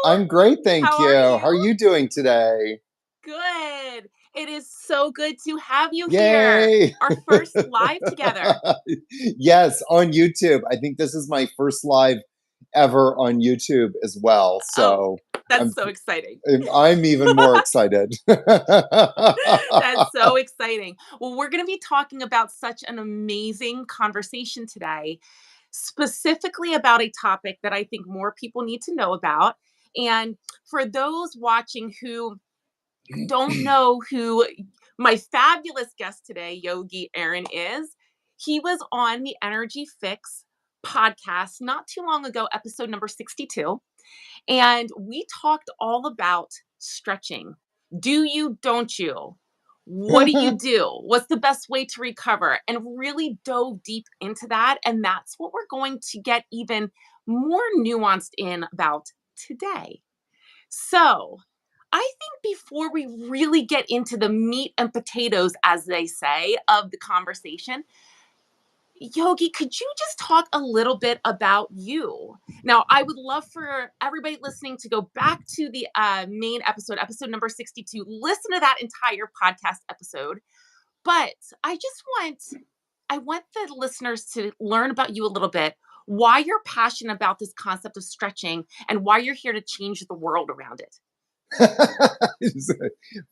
I'm great, thank How you. are How are you? you doing today? Good. It is so good to have you here. Yay! Our first live together. Yes, on YouTube. I think this is my first live ever on YouTube as well. Oh, So that's I'm so exciting. I'm even more excited. That's so exciting. Well, we're going to be talking about such an amazing conversation today, specifically about a topic that I think more people need to know about. And for those watching who don't know who my fabulous guest today, Yogi Aaron, is, he was on the Energy Fix podcast not too long ago, episode number 62. And we talked all about stretching. Do you, don't you? What do you do? What's the best way to recover? And really dove deep into that. And that's what we're going to get even more nuanced in about today. So, I think before we really get into the meat and potatoes, as they say, of the conversation, Yogi, could you just talk a little bit about you? Now, I would love for everybody listening to go back to the main episode, episode number 62, listen to that entire podcast episode. But I want the listeners to learn about you a little bit, why you're passionate about this concept of stretching, and why you're here to change the world around it.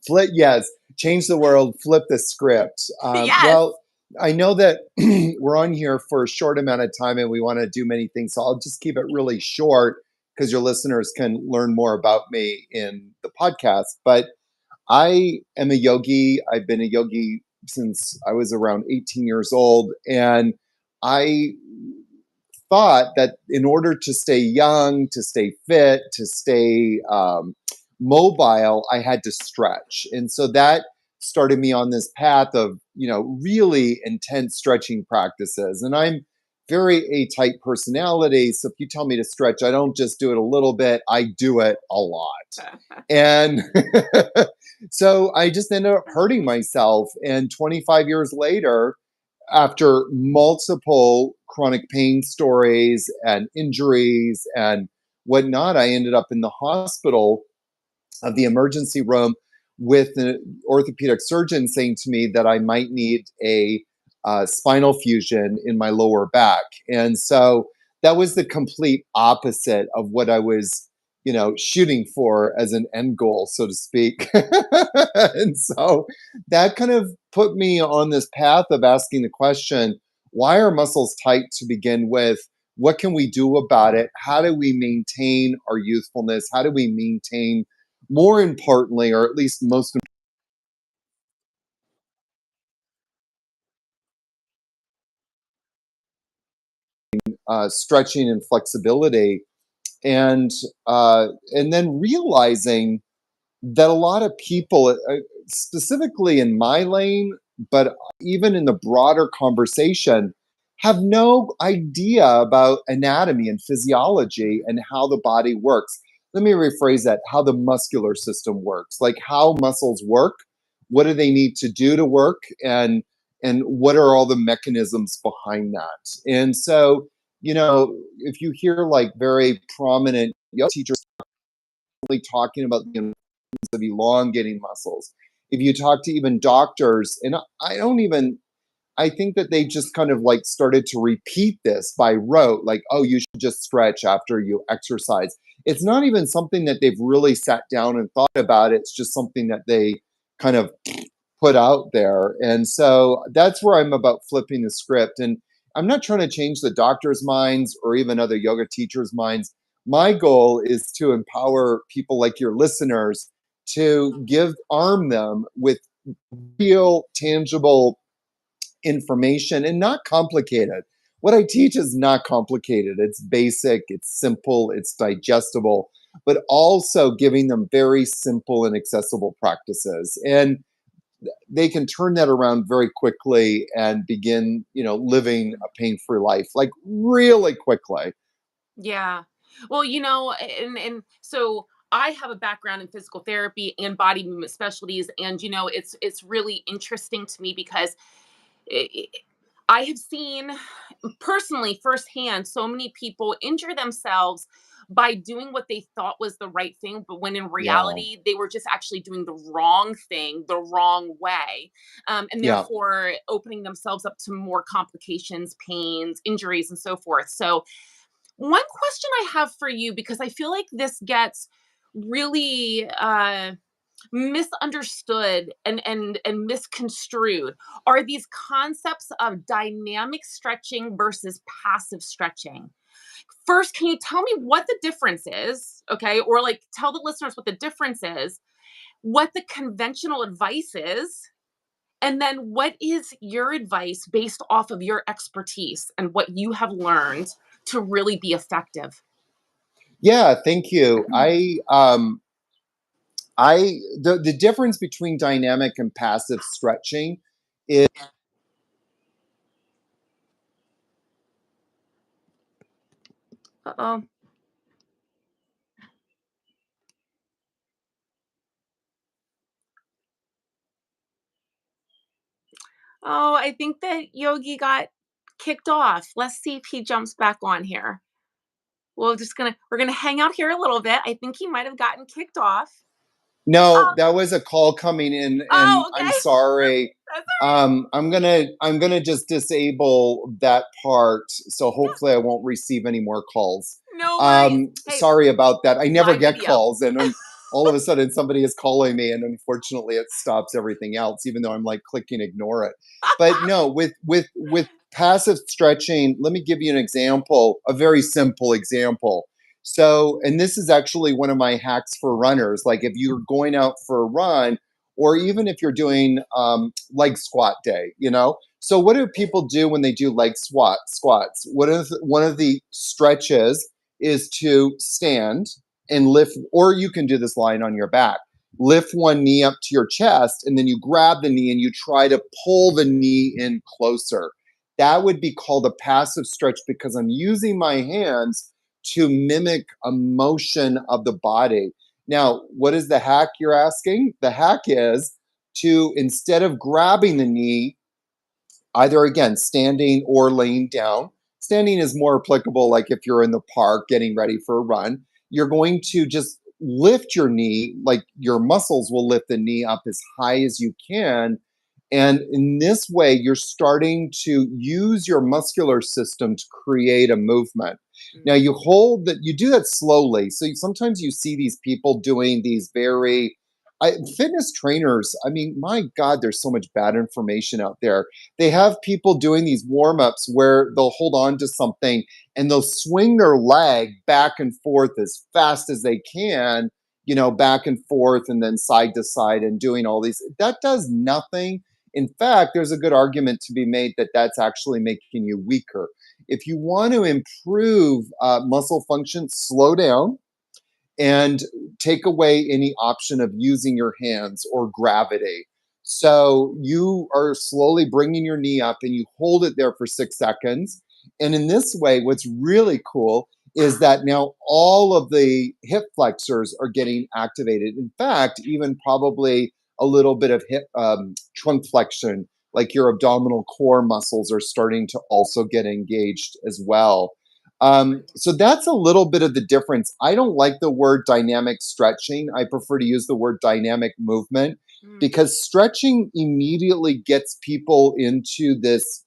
Flip, yes, change the world, flip the script. Yes. Well, I know that we're on here for a short amount of time and we want to do many things. So I'll just keep it really short because your listeners can learn more about me in the podcast. But I am a yogi. I've been a yogi since I was around 18 years old. And I thought that in order to stay young, to stay fit, to stay mobile, I had to stretch. And so that started me on this path of, really intense stretching practices. And I'm very A-type personality. So if you tell me to stretch, I don't just do it a little bit, I do it a lot. And so I just ended up hurting myself. And 25 years later, after multiple chronic pain stories and injuries and whatnot, I ended up in the hospital of the emergency room with an orthopedic surgeon saying to me that I might need a spinal fusion in my lower back. And so that was the complete opposite of what I was, shooting for as an end goal, so to speak. And so that kind of put me on this path of asking the question, why are muscles tight to begin with? What can we do about it? How do we maintain our youthfulness? How do we maintain, more importantly, or at least most stretching and flexibility, and and then realizing that a lot of people, specifically in my lane, but even in the broader conversation, have no idea about anatomy and physiology and how the body works. Let me rephrase that: how the muscular system works, like how muscles work. What do they need to do to work, and what are all the mechanisms behind that? And so, if you hear like very prominent yoga teachers talking about the importance of elongating muscles, if you talk to even doctors, and I think that they just kind of like started to repeat this by rote, like, oh, you should just stretch after you exercise. It's not even something that they've really sat down and thought about. It's just something that they kind of put out there. And so that's where I'm about flipping the script. And I'm not trying to change the doctors' minds or even other yoga teachers' minds. My goal is to empower people like your listeners to arm them with real, tangible information and not complicated. What I teach is not complicated. It's basic, it's simple, it's digestible, but also giving them very simple and accessible practices. And they can turn that around very quickly and begin, living a pain-free life, like really quickly. Yeah. Well, and so I have a background in physical therapy and body movement specialties, and it's really interesting to me because i I have seen personally firsthand so many people injure themselves by doing what they thought was the right thing, but when in Yeah. reality, they were just actually doing the wrong thing the wrong way. And Yeah. therefore opening themselves up to more complications, pains, injuries, and so forth. So, one question I have for you, because I feel like this gets really misunderstood and misconstrued, are these concepts of dynamic stretching versus passive stretching. First, can you tell me what the difference is? Okay. Or like tell the listeners what the difference is, what the conventional advice is, and then what is your advice based off of your expertise and what you have learned to really be effective? Yeah, thank you. The difference between dynamic and passive stretching is Uh-oh. Oh, I think that Yogi got kicked off. Let's see if he jumps back on here. We're gonna hang out here a little bit. I think he might have gotten kicked off. no, Oh, that was a call coming in, and oh, I'm okay. sorry. That's all right. I'm gonna just disable that part, so hopefully I won't receive any more calls. No worries. Hey, Sorry about that. I never live get video. calls, and all of a sudden somebody is calling me, and unfortunately it stops everything else, even though I'm like clicking ignore it. But no, with passive stretching, let me give you an example, a very simple example. So, and this is actually one of my hacks for runners. Like if you're going out for a run, or even if you're doing leg squat day, you know. So, what do people do when they do leg squats? One of the stretches is to stand and lift, or you can do this lying on your back. Lift one knee up to your chest, and then you grab the knee and you try to pull the knee in closer. That would be called a passive stretch because I'm using my hands to mimic a motion of the body. Now, what is the hack you're asking? The hack is to, instead of grabbing the knee, either again standing or laying down. Standing is more applicable, like if you're in the park getting ready for a run. You're going to just lift your knee, like your muscles will lift the knee up as high as you can. And in this way, you're starting to use your muscular system to create a movement. Now, Mm, you do that slowly. So sometimes you see these people doing these fitness trainers. I mean, my God, there's so much bad information out there. They have people doing these warm ups where they'll hold on to something and they'll swing their leg back and forth as fast as they can, back and forth and then side to side and doing all these. That does nothing. In fact, there's a good argument to be made that that's actually making you weaker. If you want to improve muscle function, slow down and take away any option of using your hands or gravity. So you are slowly bringing your knee up and you hold it there for 6 seconds. And in this way, what's really cool is that now all of the hip flexors are getting activated. In fact, even probably a little bit of hip trunk flexion, like your abdominal core muscles are starting to also get engaged as well. So that's a little bit of the difference. I don't like the word dynamic stretching. I prefer to use the word dynamic movement mm, because stretching immediately gets people into this,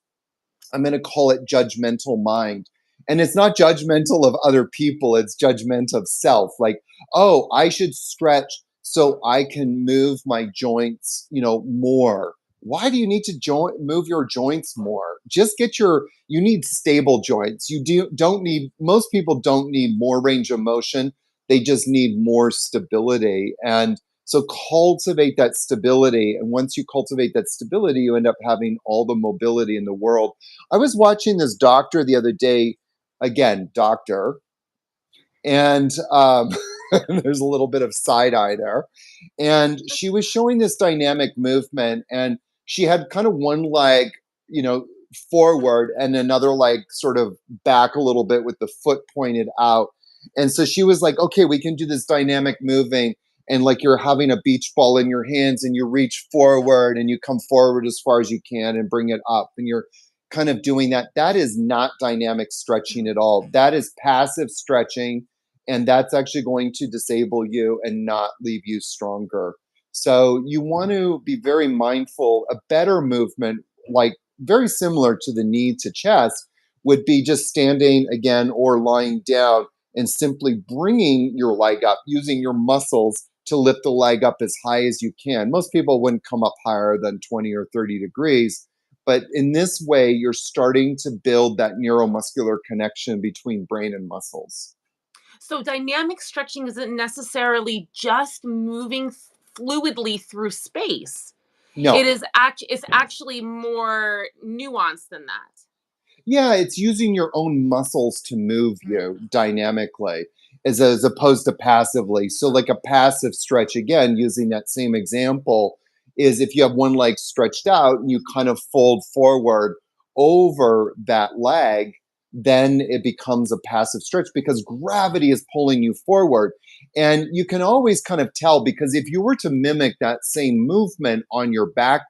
I'm going to call it judgmental mind. And it's not judgmental of other people, it's judgment of self. Like, oh, I should stretch so I can move my joints, more. Why do you need to move your joints more? Just you need stable joints. Don't need, most people don't need more range of motion. They just need more stability. And so cultivate that stability. And once you cultivate that stability, you end up having all the mobility in the world. I was watching this doctor the other day, again, doctor, and there's a little bit of side eye there. And she was showing this dynamic movement, and she had kind of one leg, you know, forward and another leg sort of back a little bit with the foot pointed out. And so she was like, okay, we can do this dynamic moving. And like you're having a beach ball in your hands and you reach forward and you come forward as far as you can and bring it up. And you're kind of doing that. That is not dynamic stretching at all. That is passive stretching. And that's actually going to disable you and not leave you stronger. So you want to be very mindful. A better movement, like very similar to the knee to chest, would be just standing again or lying down and simply bringing your leg up, using your muscles to lift the leg up as high as you can. Most people wouldn't come up higher than 20 or 30 degrees. But in this way, you're starting to build that neuromuscular connection between brain and muscles. So dynamic stretching isn't necessarily just moving fluidly through space. No, It's actually more nuanced than that. yeah, it's using your own muscles to move Mm. you dynamically as opposed to passively. So, like a passive stretch, again, using that same example, is if you have one leg stretched out and you kind of fold forward over that leg, then it becomes a passive stretch because gravity is pulling you forward. And you can always kind of tell because if you were to mimic that same movement on your back,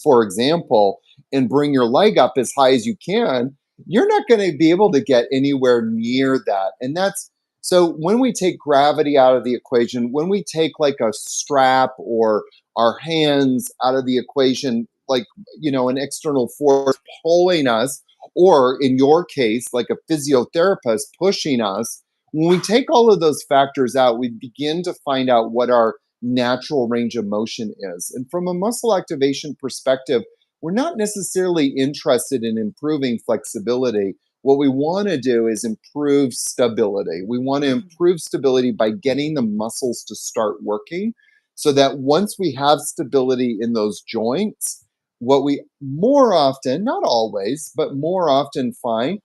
for example, and bring your leg up as high as you can, you're not going to be able to get anywhere near that. And that's so when we take gravity out of the equation, when we take like a strap or our hands out of the equation, like, an external force pulling us, or in your case, like a physiotherapist pushing us, when we take all of those factors out, we begin to find out what our natural range of motion is. And from a muscle activation perspective, we're not necessarily interested in improving flexibility. What we want to do is improve stability. We want to Mm. improve stability by getting the muscles to start working so that once we have stability in those joints, what we more often, not always, but more often find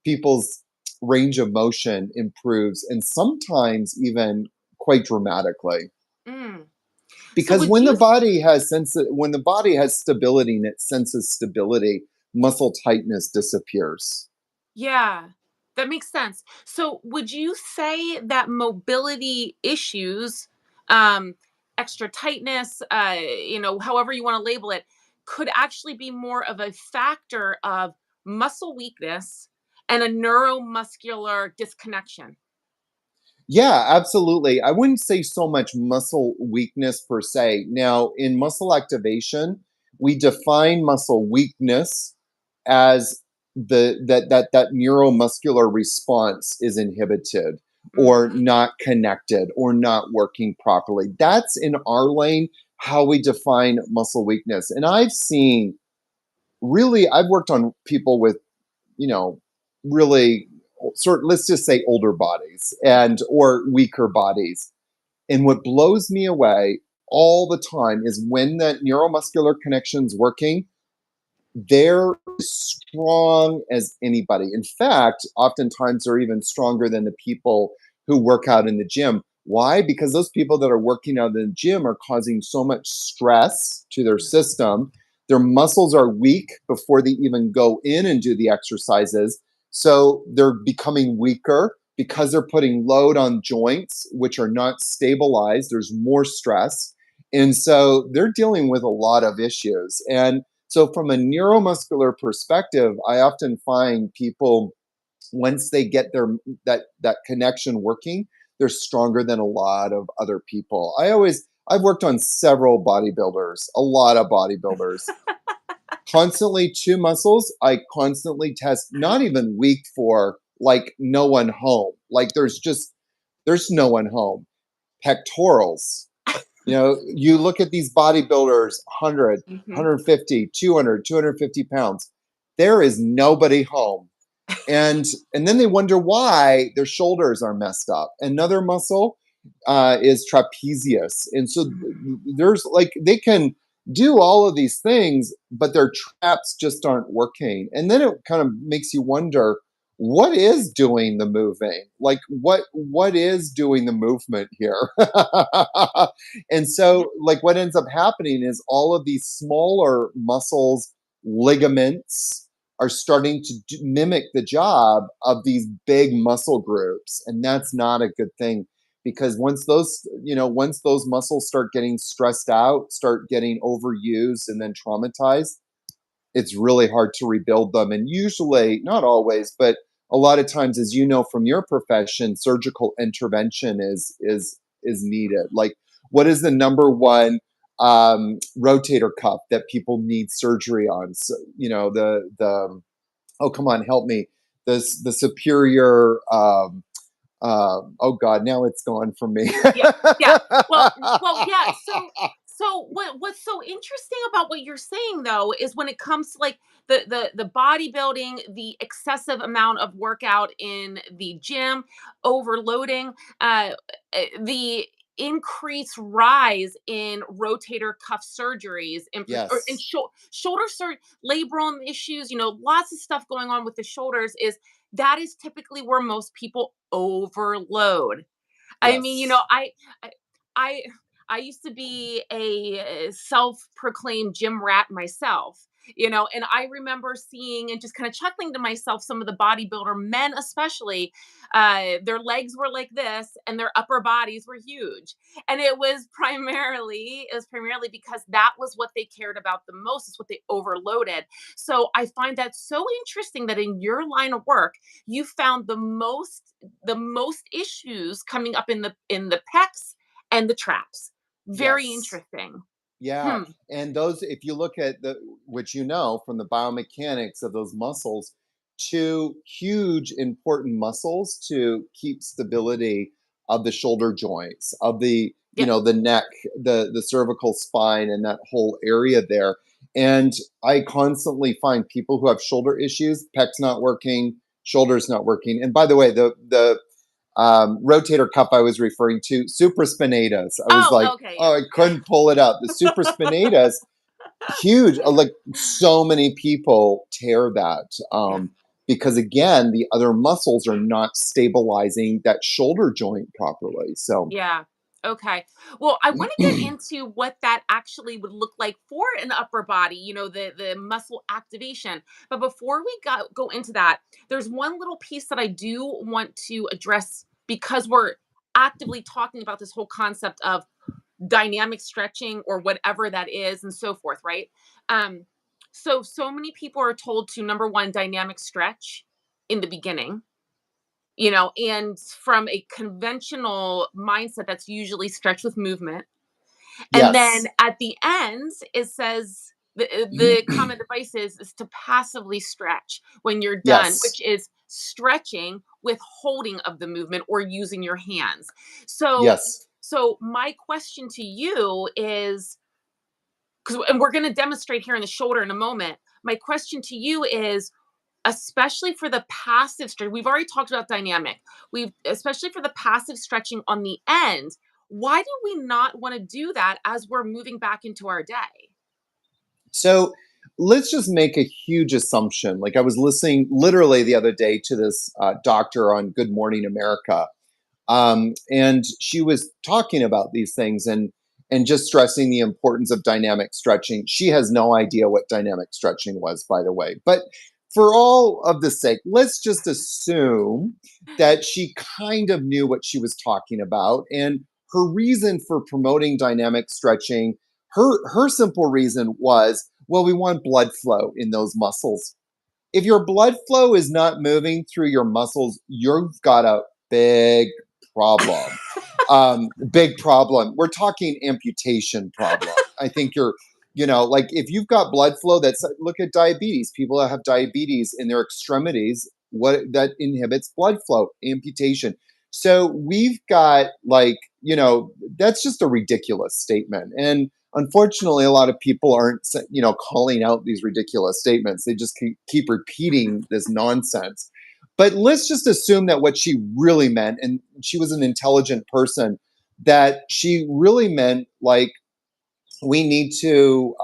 people's range of motion improves and sometimes even quite dramatically Mm. So because would you when the body has stability and it senses stability, muscle tightness disappears. Yeah, that makes sense. So, would you say that mobility issues, um, extra tightness, however you want to label it, could actually be more of a factor of muscle weakness and a neuromuscular disconnection? Yeah, absolutely. I wouldn't say so much muscle weakness per se. Now, in muscle activation, we define muscle weakness as that neuromuscular response is inhibited or Mhm. not connected or not working properly. That's in our lane how we define muscle weakness. And I've worked on people with, you know, really let's just say older bodies and or weaker bodies. And what blows me away all the time is when that neuromuscular connection's working, they're as strong as anybody. In fact, oftentimes they're even stronger than the people who work out in the gym. Why? Because those people that are working out in the gym are causing so much stress to their system. Their muscles are weak before they even go in and do the exercises. So they're becoming weaker because they're putting load on joints, which are not stabilized. There's more stress. And so they're dealing with a lot of issues. And so, from a neuromuscular perspective, I often find people once they get that connection working, they're stronger than a lot of other people. I've worked on several bodybuilders, a lot of bodybuilders. Constantly two muscles. I constantly test, not even weak for like no one home. Like there's no one home. Pectorals, you look at these bodybuilders, 100, Mhm. 150, 200, 250 pounds. There is nobody home. And and then they wonder why their shoulders are messed up. Another muscle is trapezius. And so Mhm. there's like they can do all of these things, but their traps just aren't working. And then it kind of makes you wonder what is doing the moving? Like what is doing the movement here? And Yeah. so like what ends up happening is all of these smaller muscles, ligaments are starting to mimic the job of these big muscle groups, and that's not a good thing because once those muscles start getting stressed out, start getting overused and then traumatized, it's really hard to rebuild them. And usually, not always, but a lot of times, as you know from your profession, surgical intervention is needed. Like, what is the number one rotator cuff that people need surgery on? So, the oh, come on, help me. The superior. Oh God, now it's gone from me. Yeah, yeah. Yeah. What's so interesting about what you're saying though is when it comes to like the bodybuilding, the excessive amount of workout in the gym, overloading, the increased rise in rotator cuff surgeries or in Yes, shoulder labrum issues, lots of stuff going on with the shoulders is that is typically where most people overload. I mean, yes. I I I used to be a self-proclaimed gym rat myself, and I remember seeing and just kind of chuckling to myself some of the bodybuilder men, especially, their legs were like this and their upper bodies were huge, and it was primarily because that was what they cared about the most. It's what they overloaded. So I find that so interesting that in your line of work, you found the most issues coming up in the pecs and the traps. Very Yes. interesting. Yeah, Hmm. and those, if you look at the, which from the biomechanics of those muscles, two huge important muscles to keep stability of the shoulder joints, of Yep. the neck, the cervical spine, and that whole area there. And I constantly find people who have shoulder issues, pecs not working, shoulders not working. And by the way, the rotator cuff I was referring to, supraspinatus. I was Oh, like, okay. oh, Yeah. I Yeah. couldn't pull it up. The supraspinatus, huge. Like, so many people tear that, Yeah. because again, the other muscles are not stabilizing that shoulder joint properly. So, Yeah. Okay. Well, I want to get into what that actually would look like for an upper body, the muscle activation. But before we go into that, there's one little piece that I do want to address because we're actively talking about this whole concept of dynamic stretching or whatever that is and so forth, right? So many people are told to number one dynamic stretch in the beginning, and from a conventional mindset that's usually stretch with movement, and then yes. at the end it says the common advice is to passively stretch when you're done, Yes. which is stretching with holding of the movement or using your hands. so Yes. so my question to you is, because and we're going to demonstrate here in the shoulder in a moment. My question to you is, especially for the passive stretch, we've already talked about dynamic. We've especially for the passive stretching on the end. Why do we not want to do that as we're moving back into our day? So let's just make a huge assumption. Like, I was listening literally the other day to this doctor on Good Morning America, and she was talking about these things and just stressing the importance of dynamic stretching. She has no idea what dynamic stretching was, by the way. But for all of the sake, let's just assume that she kind of knew what she was talking about. And her reason for promoting dynamic stretching, her simple reason was, well, we want blood flow in those muscles. If your blood flow is not moving through your muscles, you've got a big problem. Big problem. We're talking amputation problem. I think like, if you've got blood flow, look at diabetes. People that have diabetes in their extremities, what that inhibits blood flow, amputation. So we've got, like, that's just a ridiculous statement. And unfortunately, a lot of people aren't, calling out these ridiculous statements. They just keep repeating this nonsense. But let's just assume that what she really meant, and she was an intelligent person, that she really meant, like, we need to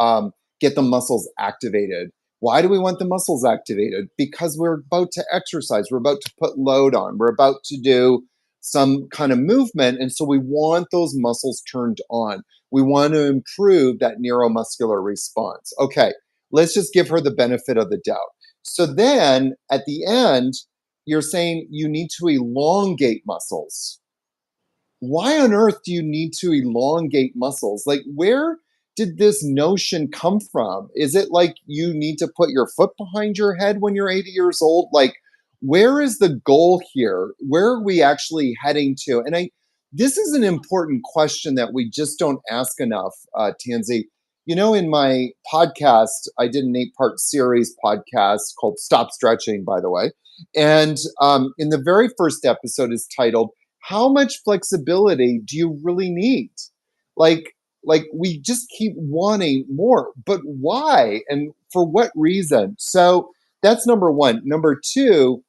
get the muscles activated. Why do we want the muscles activated? Because we're about to exercise, we're about to put load on, we're about to do some kind of movement. And so we want those muscles turned on. We want to improve that neuromuscular response. Okay, let's just give her the benefit of the doubt. So then at the end, you're saying you need to elongate muscles. Why on earth do you need to elongate muscles? Like, where did this notion come from? Is it like you need to put your foot behind your head when you're 80 years old? Like, where is the goal here? Where are we actually heading to? And this is an important question that we just don't ask enough, Tansy. You know, in my podcast, I did an 8-part series podcast called Stop Stretching, by the way. And in the very first episode is titled, How Much Flexibility Do You Really Need? Like, like we just keep wanting more, but why and for what reason? So that's number one. Number two,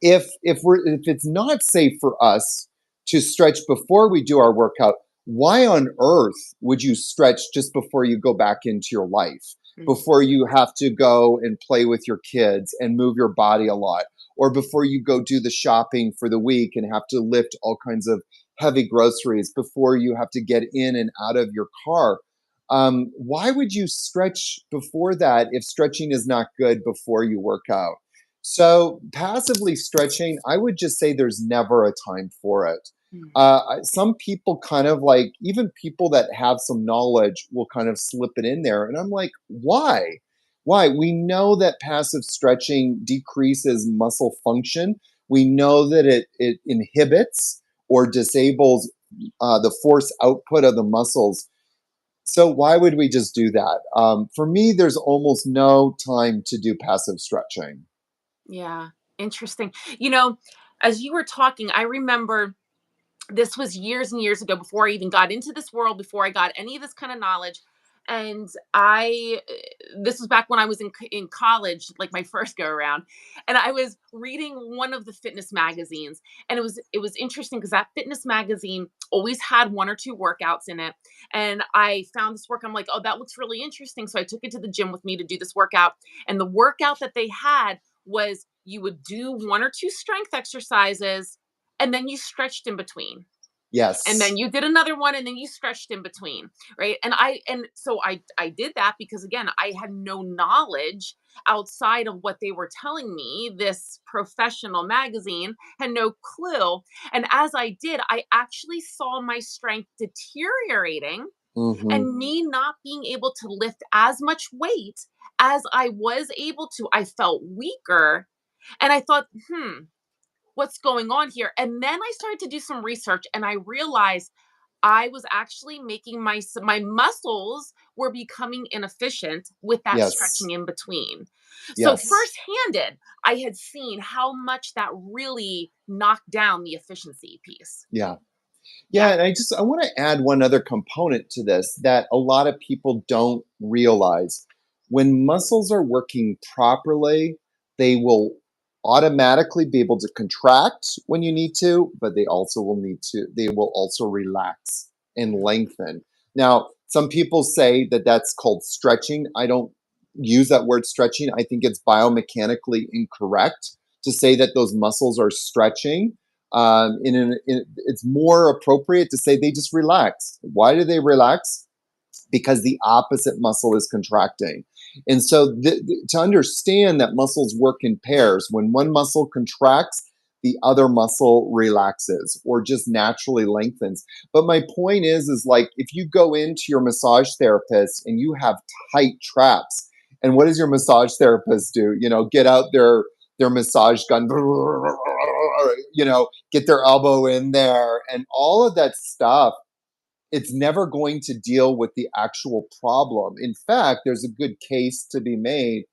if it's not safe for us to stretch before we do our workout, why on earth would you stretch just before you go back into your life, Mm. before you have to go and play with your kids and move your body a lot, or before you go do the shopping for the week and have to lift all kinds of heavy groceries, before you have to get in and out of your car? Why would you stretch before that if stretching is not good before you work out? So passively stretching, I would just say there's never a time for it. Mm. Some people kind of like, even people that have some knowledge will kind of slip it in there. And I'm like, why? Why? We know that passive stretching decreases muscle function. We know that it inhibits or disables the force output of the muscles. So why would we just do that? For me, there's almost no time to do passive stretching. Yeah, interesting. You know, as you were talking, I remember this was years and years ago before I even got into this world, before I got any of this kind of knowledge. And this was back when I was in college, like my first go around, and I was reading one of the fitness magazines, and it was interesting because that fitness magazine always had one or two workouts in it, and I found this work. I'm like, oh, that looks really interesting, so I took it to the gym with me to do this workout, and the workout that they had was you would do one or two strength exercises, and then you stretched in between, and then Yes. you did another one, and then you stretched in between, right? And so I did that because, again, I had no knowledge outside of what they were telling me. This professional magazine had no clue, and as I did, I actually saw my strength deteriorating Hmm. and me not being able to lift as much weight as I was able to. I felt weaker, and I thought, what's going on here? And then I started to do some research, and I realized I was actually making my muscles were becoming inefficient with that Yes. stretching in between. So Yes. firsthand, I had seen how much that really knocked down the efficiency piece. Yeah. Yeah. Yeah. And I want to add one other component to this that a lot of people don't realize. When muscles are working properly, they will automatically be able to contract when you need to, but they will also relax and Mm. lengthen. Now, some people say that that's called stretching. I don't use that word stretching. I think it's biomechanically incorrect to say that those muscles are stretching. It's more appropriate to say they just relax. Why do they relax? Because the opposite muscle is contracting. And so, to understand that muscles work in pairs, when one muscle contracts, the other muscle relaxes or just naturally lengthens. But my point is like if you go into your massage therapist and you have tight traps, and what does your massage therapist do? You know, get out their massage gun, you know, get their elbow in there and all of that stuff. It's never going to deal with the actual problem. In fact, there's a good case to be made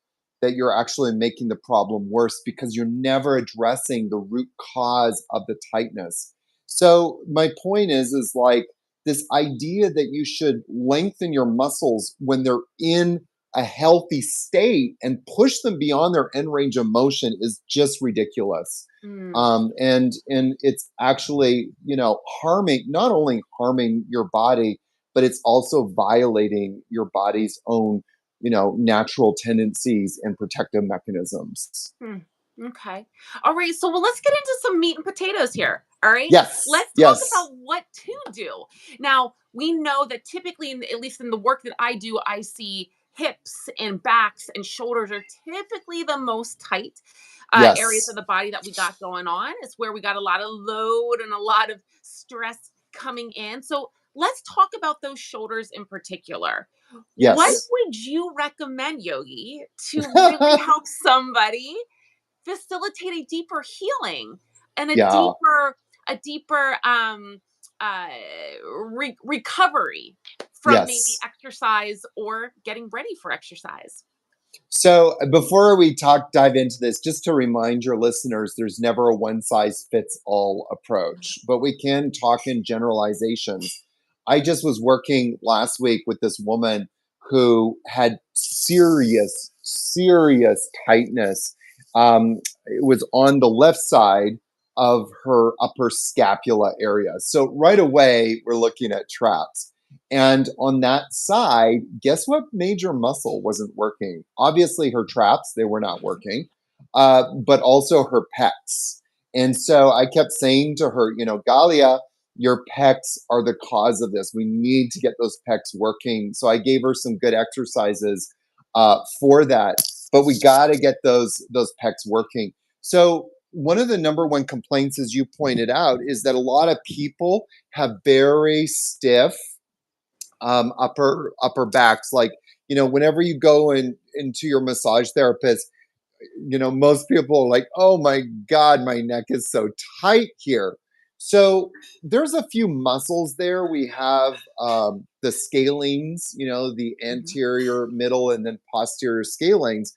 that you're actually making the problem worse because you're never addressing the root cause of the tightness. So my point is like this idea that you should lengthen your muscles when they're in a healthy state and push them beyond their end range of motion is just ridiculous. Mm. And it's actually, you know, harming, not only harming your body, but it's also violating your body's own, you know, natural tendencies and protective mechanisms. Hmm. Okay. All right. So, well, let's get into some meat and potatoes here. All right. Yes, Let's talk yes, about what to do. Now, we know that typically, at least in the work that I do, I see hips and backs and shoulders are typically the most tight areas of yes, the body that we got going on. It's where we got a lot of load and a lot of stress coming in. So, let's talk about those shoulders in particular. What yes. would you recommend, Yogi, to really help somebody facilitate a deeper healing and Yeah. a deeper uh, recovery from maybe Yes. exercise or getting ready for exercise. So before we dive into this, just to remind your listeners, there's never a one size fits all approach, but we can talk in generalizations. I just was working last week with this woman who had serious tightness. It was on the left side of her upper scapula area. So right away, we're looking at traps. And on that side, guess what major muscle wasn't working? Obviously, her traps, they were not working, but also her pecs. And so I kept saying to her, Galia, your pecs are the cause of this. We need to get those pecs working. So I gave her some good exercises for that. But we got to get those pecs working. So one of the number one complaints, as you pointed out, is that a lot of people have very stiff upper backs. Like, whenever you go into your massage therapist, most people are like, oh my God, my neck is so tight here. So there's a few muscles there. We have the scalenes, the Mhm. anterior, middle, and then posterior scalenes.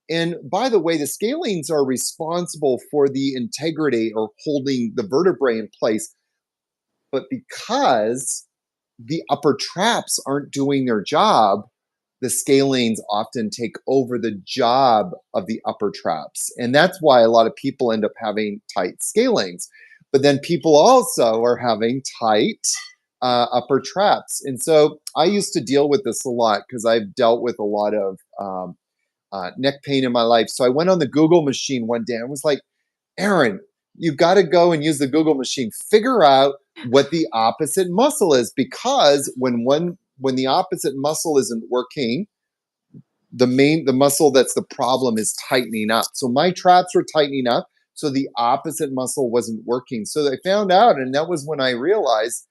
And by the way, the scalenes are responsible for the integrity or holding the vertebrae in place. But because the upper traps aren't doing their job, the scalenes often take over the job of the upper traps. And that's why a lot of people end up having tight scalenes. But then people also are having tight upper traps. And so I used to deal with this a lot because I've dealt with a lot of neck pain in my life. So I went on the Google machine one day and was like, Aaron, you got to go and use the Google machine. Figure out what the opposite muscle is, because when the opposite muscle isn't working, the muscle that's the problem is tightening up. So my traps were tightening up, so the opposite muscle wasn't working. So I found out, and that was when I realized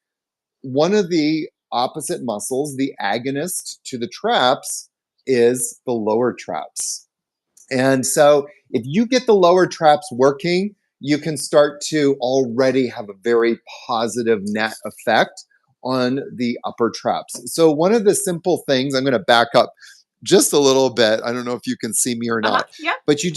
one of the opposite muscles, the agonist to the traps, is the lower traps. And so if you get the lower traps working, you can start to already have a very positive net effect on the upper traps. So one of the simple things, I'm going to back up just a little bit. I don't know if you can see me or Uh-huh. not, Yep. but you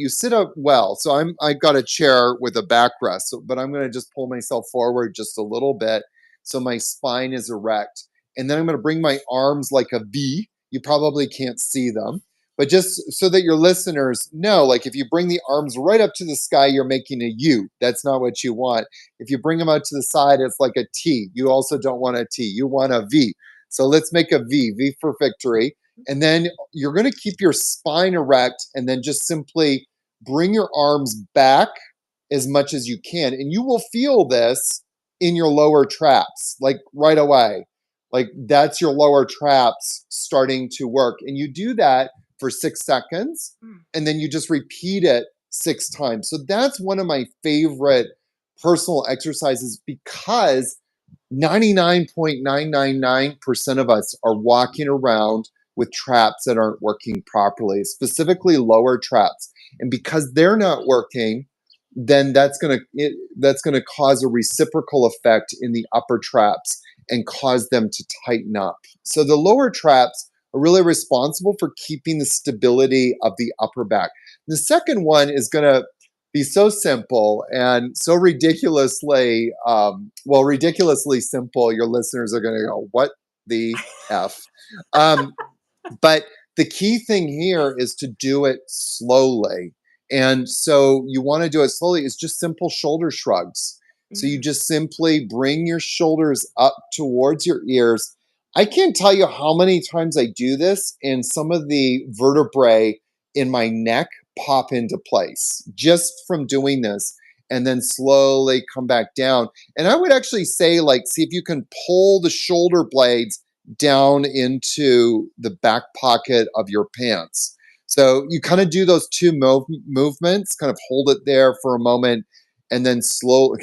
sit up well. So I've got a chair with a backrest, but I'm going to just pull myself forward just a little bit so my spine is erect. And then I'm going to bring my arms like a V. You probably can't see them, but just so that your listeners know, like if you bring the arms right up to the sky, you're making a U. That's not what you want. If you bring them out to the side, it's like a T. You also don't want a T. You want a V. So let's make a V, V for victory. And then you're going to keep your spine erect and then just simply bring your arms back as much as you can. And you will feel this in your lower traps, like right away. Like that's your lower traps starting to work. And you do that for 6 seconds, Mm. and then you just repeat it 6 times. So that's one of my favorite personal exercises, because 99.999% of us are walking around with traps that aren't working properly, specifically lower traps. And because they're not working, then that's going to cause a reciprocal effect in the upper traps and cause them to tighten up. So the lower traps are really responsible for keeping the stability of the upper back. The second one is going to be so simple and so ridiculously simple. Your listeners are going to go, "What the f?" Um, but the key thing here is to do it slowly. And so you want to do it slowly. It's just simple shoulder shrugs. So you Mm. just simply bring your shoulders up towards your ears. I can't tell you how many times I do this, and some of the vertebrae in my neck pop into place just from doing this, and then slowly come back down. And I would actually say, like, see if you can pull the shoulder blades down into the back pocket of your pants. So you kind of do those two movements, kind of hold it there for a moment, and then slowly.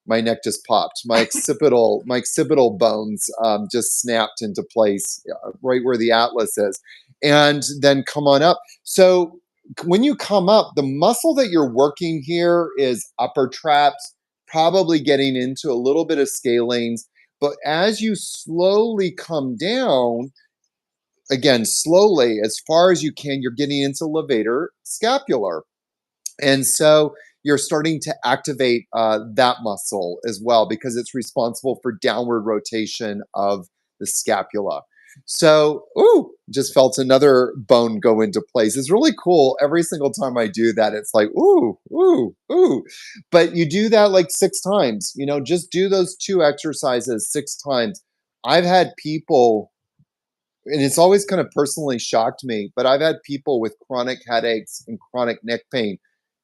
My neck just popped. My occipital bones just snapped into place right where the atlas is, and then come on up. So when you come up, the muscle that you're working here is upper traps, probably getting into a little bit of scalenes. But as you slowly come down, again, slowly, as far as you can, you're getting into levator scapular. And so you're starting to activate that muscle as well because it's responsible for downward rotation of the scapula. So, ooh, just felt another bone go into place. It's really cool. Every single time I do that, it's like, ooh, ooh, ooh. But you do that like 6 times, just do those 2 exercises 6 times. I've had people, and it's always kind of personally shocked me, but I've had people with chronic headaches and chronic neck pain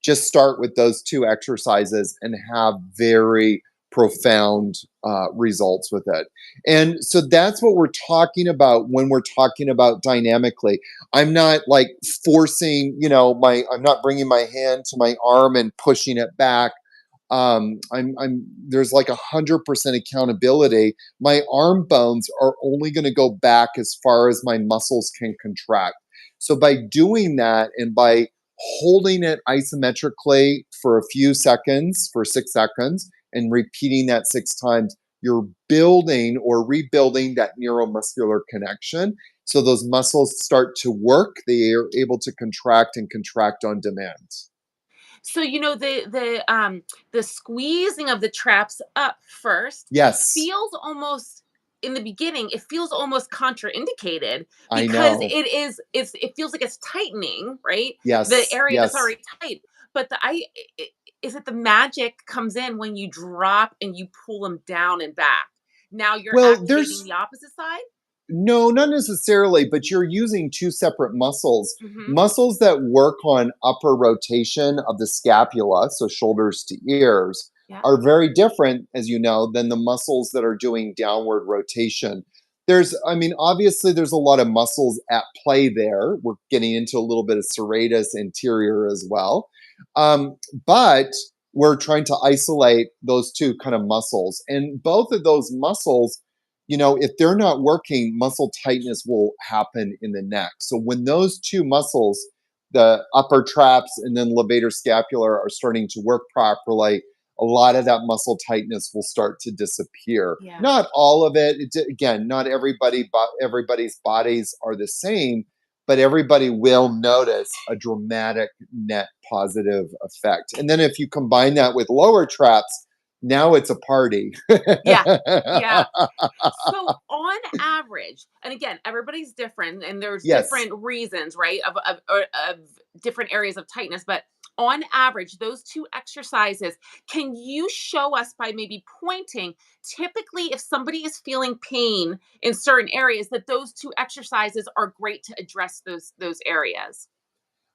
just start with those 2 exercises and have very profound results with it. And so that's what we're talking about when we're talking about dynamically. I'm not like forcing, I'm not bringing my hand to my arm and pushing it back. I'm there's like 100% accountability. My arm bones are only going to go back as far as my muscles can contract. So by doing that and by holding it isometrically for a few seconds, for 6 seconds, and repeating that 6 times, you're building or rebuilding that neuromuscular connection. So those muscles start to work. They are able to contract and contract on demand. So the squeezing of the traps up first Yes, feels almost, in the beginning, it feels almost contraindicated I because know. it feels like it's tightening, right? The Yes, area that's yes. already tight. But is it the magic comes in when you drop and you pull them down and back? Now you're Well, activating there's the opposite side? no, not necessarily, but you're using 2 separate muscles. Mhm. Muscles that work on upper rotation of the scapula, so shoulders to ears, Yeah. are very different, as you know, than the muscles that are doing downward rotation. Obviously, there's a lot of muscles at play there. We're getting into a little bit of serratus anterior as well. But we're trying to isolate those two kind of muscles. And both of those muscles, if they're not working, muscle tightness will happen in the neck. So when those two muscles, the upper traps and then levator scapular, are starting to work properly, a lot of that muscle tightness will start to disappear. Yeah. Not all of it. Again, not everybody's bodies are the same, but everybody will notice a dramatic net positive effect. And then if you combine that with lower traps, now it's a party. Yeah. Yeah. So on average, and again, everybody's different and there's Yes, different reasons, right? Of different areas of tightness, but on average, those two exercises, can you show us by maybe pointing, typically if somebody is feeling pain in certain areas, that those two exercises are great to address those areas?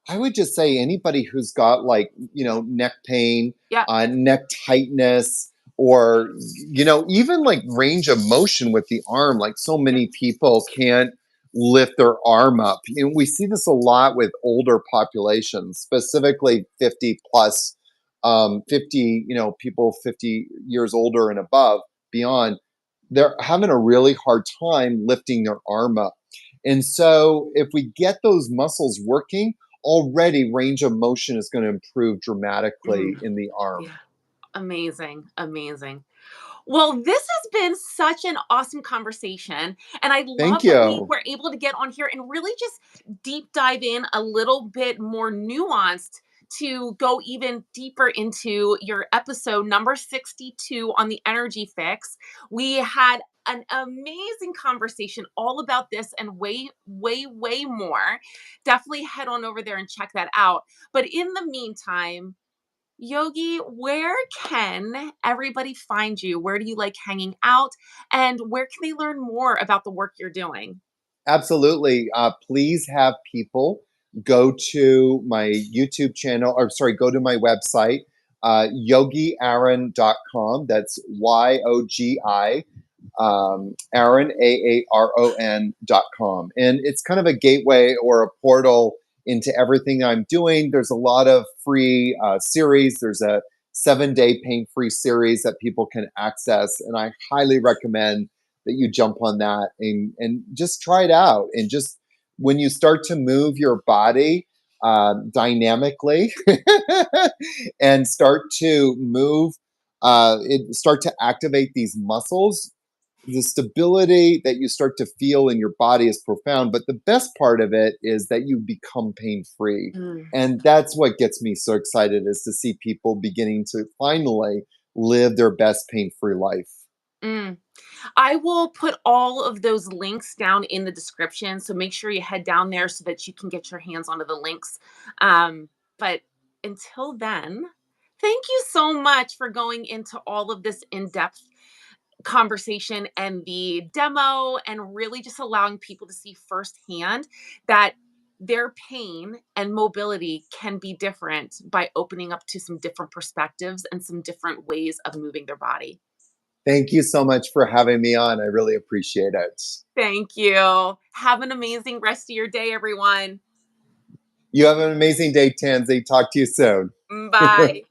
I would just say anybody who's got like, neck pain, Yep. neck tightness, or, even like range of motion with the arm. Like so Yep. many people can't lift their arm up. And we see this a lot with older populations, specifically 50 plus, 50, people 50 years older and above, beyond. They're having a really hard time lifting their arm up. And so if we get those muscles working, already range of motion is going to improve Mm, dramatically in the arm. yeah. Amazing. Amazing. Well, this has been such an awesome conversation. And I Thank love that we you. were able to get on here and really just deep dive in a little bit more nuanced to go even deeper into your episode number 62 on the energy fix. We had an amazing conversation all about this and way, way, way more. Definitely head on over there and check that out. But in the meantime, Yogi, where can everybody find you? Where do you like hanging out? And where can they learn more about the work you're doing? Absolutely. Please have people go to my YouTube channel, or sorry, go to my website, yogiaaron.com. That's YOGI Aaron, AARON.com. And it's kind of a gateway or a portal into everything I'm doing. There's a lot of free series. There's a 7-day pain free series that people can access. And I highly recommend that you jump on that and just try it out. And just when you start to move your body, dynamically and start to move, start to activate these muscles, the stability that you start to feel in your body is profound. But the best part of it is that you become pain free. Mm, And that's what gets me so excited, is to see people beginning to finally live their best pain free life. mm. I will put all of those links down in the description. So make sure you head down there so that you can get your hands onto the links. But until then, thank you so much for going into all of this in depth conversation and the demo, and really just allowing people to see firsthand that their pain and mobility can be different by opening up to some different perspectives and some different ways of moving their body. Thank you so much for having me on. I really appreciate it. Thank you. Have an amazing rest of your day, everyone. You have an amazing day, Tansy. Talk to you soon. Bye.